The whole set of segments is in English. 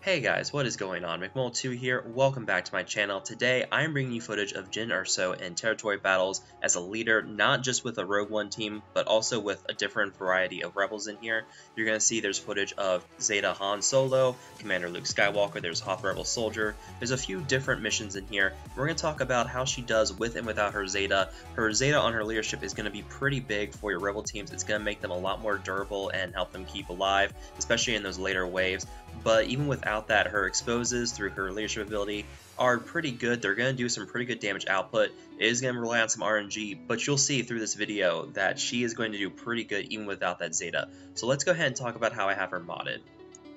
Hey guys, what is going on? McMull2 here, welcome back to my channel. Today, I'm bringing you footage of Jyn Erso in territory battles as a leader, not just with a Rogue One team, but also with a different variety of rebels in here. You're going to see there's footage of Zeta Han Solo, Commander Luke Skywalker, there's Hoth Rebel Soldier, there's a few different missions in here. We're going to talk about how she does with and without her Zeta. Her Zeta on her leadership is going to be pretty big for your rebel teams. It's going to make them a lot more durable and help them keep alive, especially in those later waves. But even without that, her exposes through her leadership ability are pretty good. They're going to do some pretty good damage output. It is going to rely on some RNG, but you'll see through this video that she is going to do pretty good even without that Zeta. So let's go ahead and talk about how I have her modded.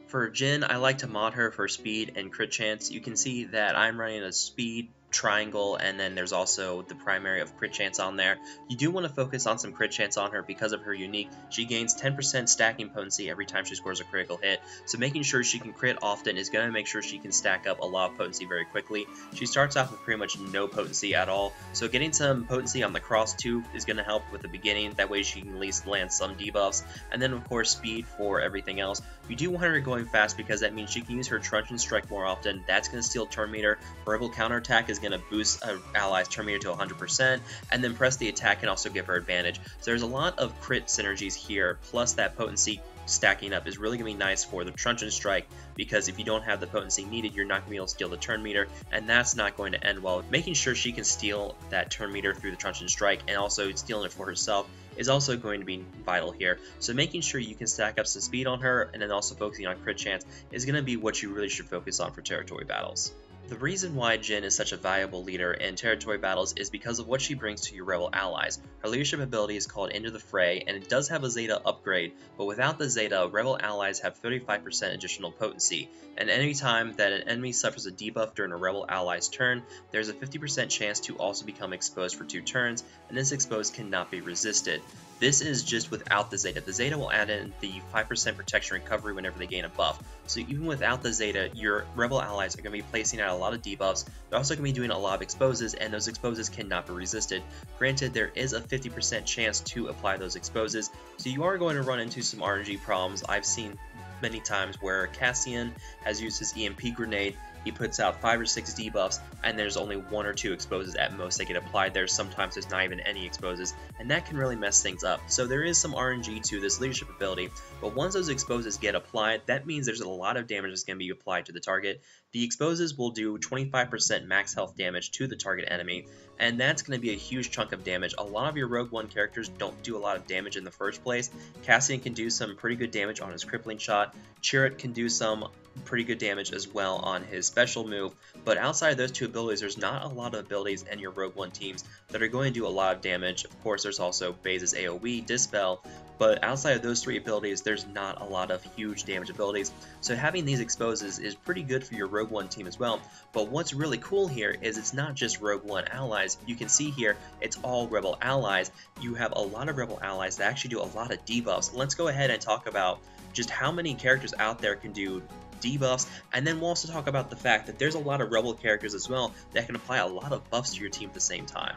For Jyn, I like to mod her for speed and crit chance. You can see that I'm running a speed triangle, and then there's also the primary of crit chance on there. You do want to focus on some crit chance on her because of her unique. She gains 10% stacking potency every time she scores a critical hit, so making sure she can crit often is going to make sure she can stack up a lot of potency very quickly. She starts off with pretty much no potency at all, so getting some potency on the cross too is going to help with the beginning. That way she can at least land some debuffs, and then of course speed for everything else. You do want her going fast because that means she can use her truncheon strike more often. That's going to steal turn meter. Rebel counterattack is going to boost an ally's turn meter to 100%, and then press the attack can also give her advantage. So there's a lot of crit synergies here, plus that potency stacking up is really going to be nice for the truncheon strike, because if you don't have the potency needed, you're not going to be able to steal the turn meter, and that's not going to end well. Making sure she can steal that turn meter through the truncheon strike and also stealing it for herself is also going to be vital here. So making sure you can stack up some speed on her and then also focusing on crit chance is going to be what you really should focus on for territory battles. The reason why Jyn is such a valuable leader in territory battles is because of what she brings to your rebel allies. Her leadership ability is called Into the Fray, and it does have a Zeta upgrade, but without the Zeta, rebel allies have 35% additional potency, and any time that an enemy suffers a debuff during a rebel ally's turn, there's a 50% chance to also become exposed for 2 turns, and this exposed cannot be resisted. This is just without the Zeta. The Zeta will add in the 5% protection recovery whenever they gain a buff. So even without the Zeta, your rebel allies are going to be placing out a lot of debuffs. They're also going to be doing a lot of exposes, and those exposes cannot be resisted. Granted, there is a 50% chance to apply those exposes, so you are going to run into some RNG problems. I've seen many times where Cassian has used his EMP grenade. He puts out 5 or 6 debuffs, and there's only 1 or 2 exposes at most that get applied there. Sometimes there's not even any exposes, and that can really mess things up. So there is some RNG to this leadership ability, but once those exposes get applied, that means there's a lot of damage that's going to be applied to the target. The exposes will do 25% max health damage to the target enemy, and that's going to be a huge chunk of damage. A lot of your Rogue One characters don't do a lot of damage in the first place. Cassian can do some pretty good damage on his crippling shot. Chirrut can do some pretty good damage as well on his special move, but outside of those 2 abilities, there's not a lot of abilities in your Rogue One teams that are going to do a lot of damage. Of course, there's also Baze's AoE, Dispel, but outside of those 3 abilities, there's not a lot of huge damage abilities. So having these exposes is pretty good for your Rogue One team as well. But what's really cool here is it's not just Rogue One allies. You can see here, it's all Rebel allies. You have a lot of Rebel allies that actually do a lot of debuffs. Let's go ahead and talk about just how many characters out there can do debuffs, and then we'll also talk about the fact that there's a lot of Rebel characters as well that can apply a lot of buffs to your team at the same time.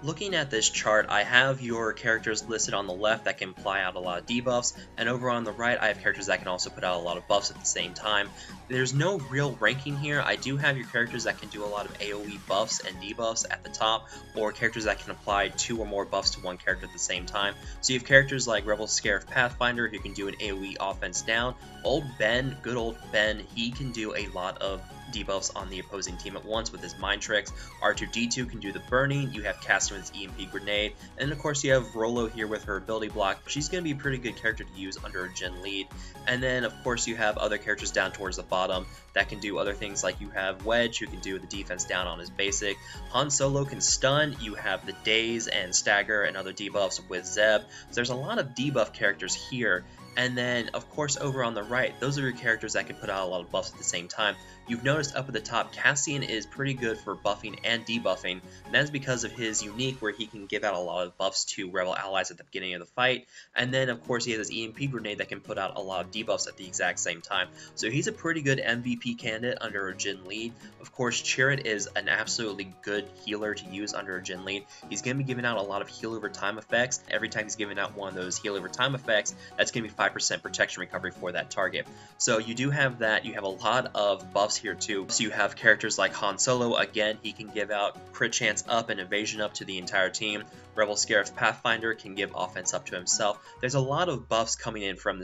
Looking at this chart, I have your characters listed on the left that can apply out a lot of debuffs, and over on the right I have characters that can also put out a lot of buffs at the same time. There's no real ranking here. I do have your characters that can do a lot of AoE buffs and debuffs at the top, or characters that can apply 2 or more buffs to one character at the same time. So you have characters like Rebel Scarif Pathfinder who can do an AoE offense down. Old Ben, good old Ben, he can do a lot of debuffs on the opposing team at once with his mind tricks. R2-D2 can do the burning. You have Cassian with his EMP grenade, and of course you have Rolo here with her ability block. She's going to be a pretty good character to use under a Jyn lead. And then of course you have other characters down towards the bottom that can do other things, like you have Wedge who can do the defense down on his basic. Han Solo can stun. You have the Daze and Stagger and other debuffs with Zeb. So there's a lot of debuff characters here. And then, of course, over on the right, those are your characters that can put out a lot of buffs at the same time. You've noticed up at the top, Cassian is pretty good for buffing and debuffing, and that's because of his unique where he can give out a lot of buffs to Rebel allies at the beginning of the fight. And then, of course, he has his EMP grenade that can put out a lot of debuffs at the exact same time. So he's a pretty good MVP candidate under a Jyn lead. Of course, Chirrut is an absolutely good healer to use under a Jyn lead. He's going to be giving out a lot of heal over time effects. Every time he's giving out one of those heal over time effects, that's going to be 5% protection recovery for that target. So you do have that. You have a lot of buffs here too. So you have characters like Han Solo. Again, he can give out crit chance up and evasion up to the entire team. Rebel Scarif Pathfinder can give offense up to himself. There's a lot of buffs coming in from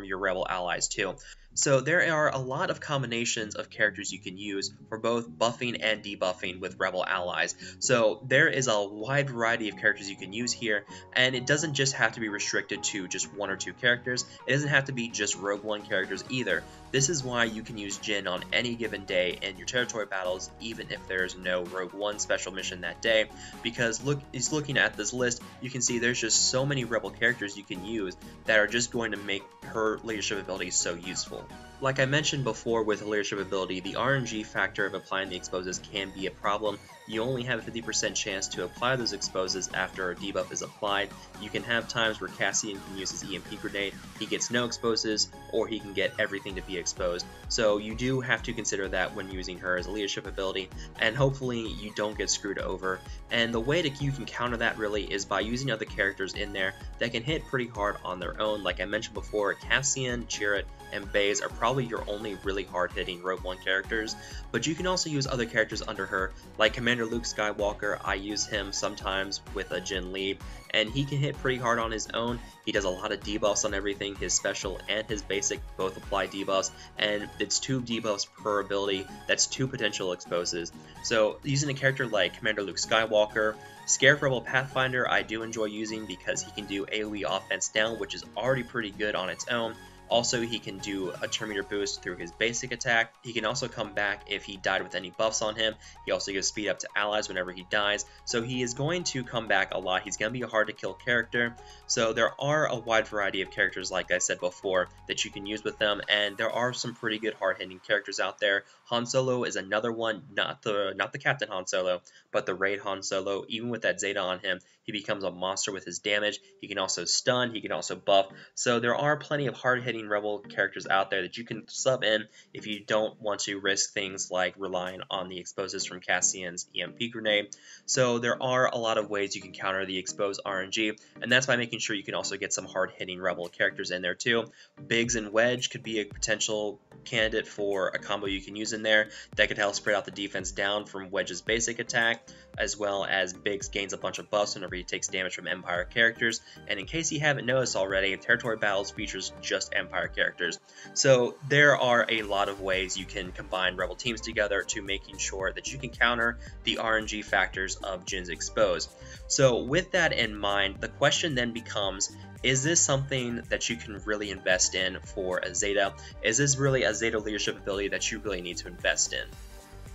your Rebel allies too. So there are a lot of combinations of characters you can use for both buffing and debuffing with Rebel allies. So there is a wide variety of characters you can use here, and it doesn't just have to be restricted to just 1 or 2 characters. It doesn't have to be just Rogue One characters either. This is why you can use Jyn on any given day in your territory battles, even if there's no Rogue One special mission that day, because looking at this list, you can see there's just so many Rebel characters you can use that are just going to make her leadership ability so useful. Like I mentioned before with leadership ability, the RNG factor of applying the exposes can be a problem. You only have a 50% chance to apply those exposes after a debuff is applied. You can have times where Cassian can use his EMP grenade, he gets no exposes, or he can get everything to be exposed. So you do have to consider that when using her as a leadership ability, and hopefully you don't get screwed over. And the way that you can counter that really is by using other characters in there that can hit pretty hard on their own. Like I mentioned before, Cassian, Chirrut, and Baze are probably your only really hard-hitting Rogue One characters, but you can also use other characters under her, like Commander Luke Skywalker. I use him sometimes with a Jyn lead, and he can hit pretty hard on his own. He does a lot of debuffs on everything. His special and his basic both apply debuffs, and it's 2 debuffs per ability. That's 2 potential exposes. So using a character like Commander Luke Skywalker, Scarif Rebel Pathfinder I do enjoy using because he can do AoE offense down, which is already pretty good on its own. Also, he can do a turn meter boost through his basic attack. He can also come back if he died with any buffs on him. He also gives speed up to allies whenever he dies. So he is going to come back a lot. He's going to be a hard to kill character. So there are a wide variety of characters, like I said before, that you can use with them. And there are some pretty good hard-hitting characters out there. Han Solo is another one, not the Captain Han Solo, but the Raid Han Solo. Even with that Zeta on him, he becomes a monster with his damage. He can also stun, he can also buff. So there are plenty of hard-hitting Rebel characters out there that you can sub in if you don't want to risk things like relying on the exposes from Cassian's EMP grenade. So there are a lot of ways you can counter the exposed RNG, and that's by making sure you can also get some hard-hitting Rebel characters in there too. Biggs and Wedge could be a potential candidate for a combo you can use in there that could help spread out the defense down from Wedge's basic attack, as well as Biggs gains a bunch of buffs whenever he takes damage from Empire characters. And in case you haven't noticed already, Territory Battles features just Empire characters. So there are a lot of ways you can combine Rebel teams together to making sure that you can counter the RNG factors of Jyn's expose. So with that in mind, the question then becomes, is this something that you can really invest in for a Zeta? Is this really a Zeta leadership ability that you really need to invest in?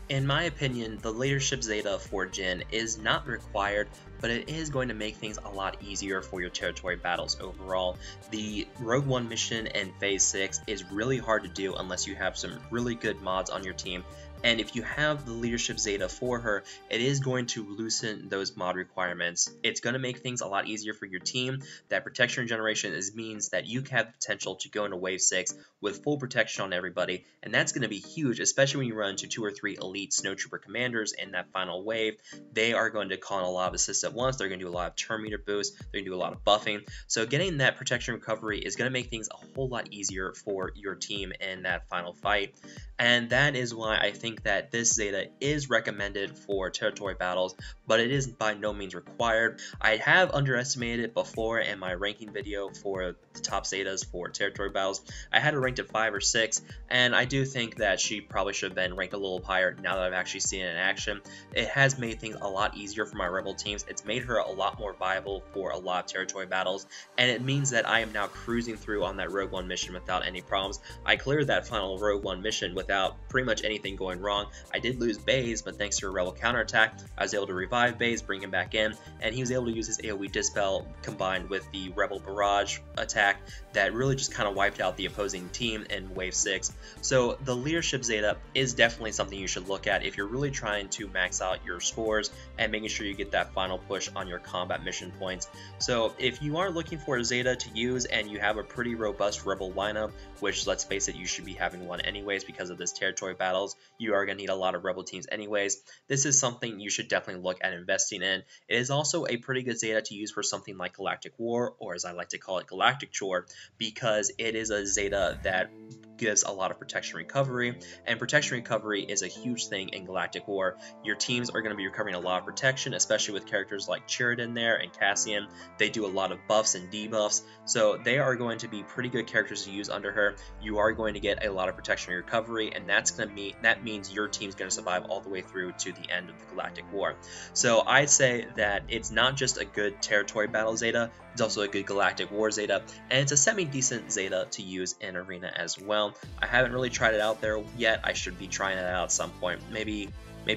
In my opinion, the leadership Zeta for Jyn is not required, but it is going to make things a lot easier for your territory battles overall. The Rogue One mission in Phase 6 is really hard to do unless you have some really good mods on your team. And if you have the leadership Zeta for her, it is going to loosen those mod requirements. It's going to make things a lot easier for your team. That protection regeneration means that you have the potential to go into Wave 6 with full protection on everybody, and that's going to be huge, especially when you run into 2 or 3 elite snowtrooper commanders in that final wave. They are going to call in a lot of assists at once. They're going to do a lot of turn meter boosts. They're going to do a lot of buffing. So getting that protection recovery is going to make things a whole lot easier for your team in that final fight. And that is why I think that this Zeta is recommended for territory battles, but it is by no means required. I have underestimated it before in my ranking video for the top Zetas for territory battles. I had her ranked at 5 or 6, and I do think that she probably should have been ranked a little higher now that I've actually seen it in action. It has made things a lot easier for my Rebel teams. It's made her a lot more viable for a lot of territory battles, and it means that I am now cruising through on that Rogue One mission without any problems. I cleared that final Rogue One mission without pretty much anything going wrong. I did lose Baze, but thanks to a Rebel counterattack, I was able to revive Baze, bring him back in, and he was able to use his AoE Dispel combined with the Rebel Barrage attack that really just kind of wiped out the opposing team in Wave 6. So the leadership Zeta is definitely something you should look at if you're really trying to max out your scores and making sure you get that final push on your combat mission points. So if you are looking for a Zeta to use and you have a pretty robust Rebel lineup which, let's face it, you should be having one anyways because of this territory battles. You are going to need a lot of rebel teams anyways. This is something you should definitely look at investing in. It is also a pretty good Zeta to use for something like Galactic War, or as I like to call it, Galactic Chore, because it is a Zeta that gives a lot of protection recovery, and protection recovery is a huge thing in Galactic War. Your teams are going to be recovering a lot of protection, especially with characters like CheerioFX there and Cassian. They do a lot of buffs and debuffs, so they are going to be pretty good characters to use under her. You are going to get a lot of protection recovery, and that means your team's going to survive all the way through to the end of the Galactic War. So I'd say that it's not just a good territory battle Zeta, it's also a good Galactic War Zeta, and it's a semi-decent Zeta to use in Arena as well. I haven't really tried it out there yet. I should be trying it out at some point. Maybe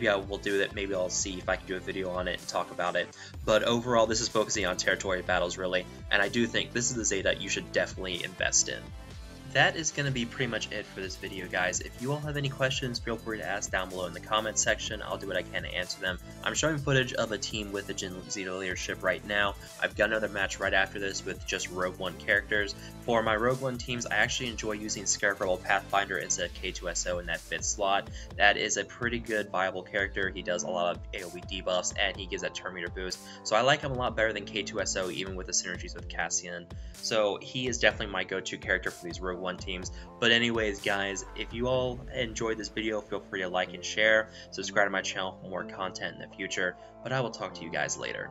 I will do it. Maybe I'll see if I can do a video on it and talk about it. But overall, this is focusing on territory battles really, and I do think this is the Zeta you should definitely invest in. That is going to be pretty much it for this video, guys. If you all have any questions, feel free to ask down below in the comments section. I'll do what I can to answer them. I'm showing footage of a team with the Jyn Zeta leadership right now. I've got another match right after this with just Rogue One characters. For my Rogue One teams, I actually enjoy using Scarecrow Pathfinder instead of K2SO in that 5th slot. That is a pretty good viable character. He does a lot of AoE debuffs, and he gives that turn meter boost. So I like him a lot better than K2SO, even with the synergies with Cassian. So he is definitely my go-to character for these Rogue One teams. But anyways, guys, if you all enjoyed this video, feel free to like and share, subscribe to my channel for more content in the future, but I will talk to you guys later.